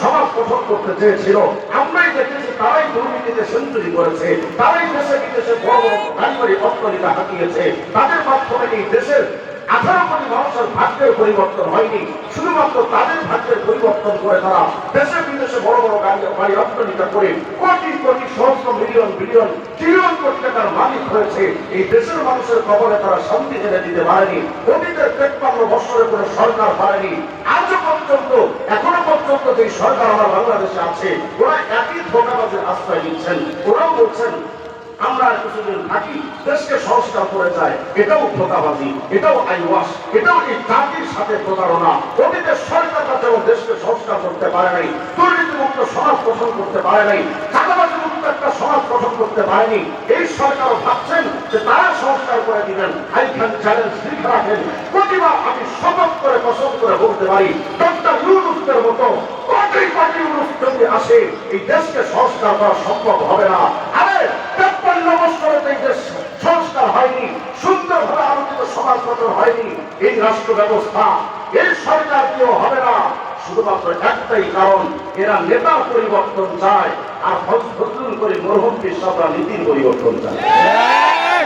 সমাজ গঠন করতে চেয়েছিল। আমরাই দেখেছি তারাই দুর্নীতিতে সেঞ্চুরি করেছে, তারাই দেশে বিদেশে বড় বড় গাড়ি অট্টালিকা হাঁকিয়েছে। তাদের মাধ্যমে এই দেশের 18 কোটি মানুষের ভাগ্যের পরিবর্তন হয়নি, শুধুমাত্র তাদের ভাগ্যের পরিবর্তন করে তারা দেশে বিদেশে বড় বড় গাড়ি অট্টালিকা করে কোটি কোটি সহস্র মিলিয়ন বিলিয়ন ট্রিলিয়ন কোটি টাকার মালিক হয়েছে। এই দেশের মানুষের কবলে তারা শান্তি এনে দিতে পারেনি। অতীতের 53 বছরে কোনো সরকার পারেনি। আজও পর্যন্ত এখনো পর্যন্ত যে সরকার আমার বাংলাদেশে আছে, ওরা একই ধোঁকাবাজের আশ্রয় দিচ্ছেন। ওরাও বলছেন আমরা কিছুদিন থাকি, দেশকে সংস্কার করে যায়। এটাও ধোঁকাবাজি, এটাও আইওয়াশ, এটাও এই জাতির সাথে প্রতারণা। অতীতের সরকাররা যেমন দেশকে সংস্কার করতে পারে নাই, দুর্নীতিমুক্ত সমাজ গঠন করতে পারে নাই, চাঁদাবাজি মুক্ত একটা সমাজ গঠন করতে পারেনি, এই সরকারও ভাবছেন যে তারা সংস্কার করে দিবেন। আই ক্যান চ্যালেঞ্জ, লিখে রাখেন, প্রতিবার আমি শপথ করে কসম করে বলতে পারি, ডক্টর ইউনূসের মতো কোটি কোটি ইউনূস যদি আসে, এই দেশকে সংস্কার করা সম্ভব হবে না। আরে 53 বছরে এই দেশ সংস্কার হয়নি, সুন্দরভাবে আলোচিত সমাজ গঠন হয়নি। এই রাষ্ট্র ব্যবস্থা, এই সরকার কেউ হবে না, শুধুমাত্র একটাই কারণ, এরা নেতার পরিবর্তন চায় আর ফজলুল করিম মরহুম পীর সাহেবরা নীতির পরিবর্তন চায়।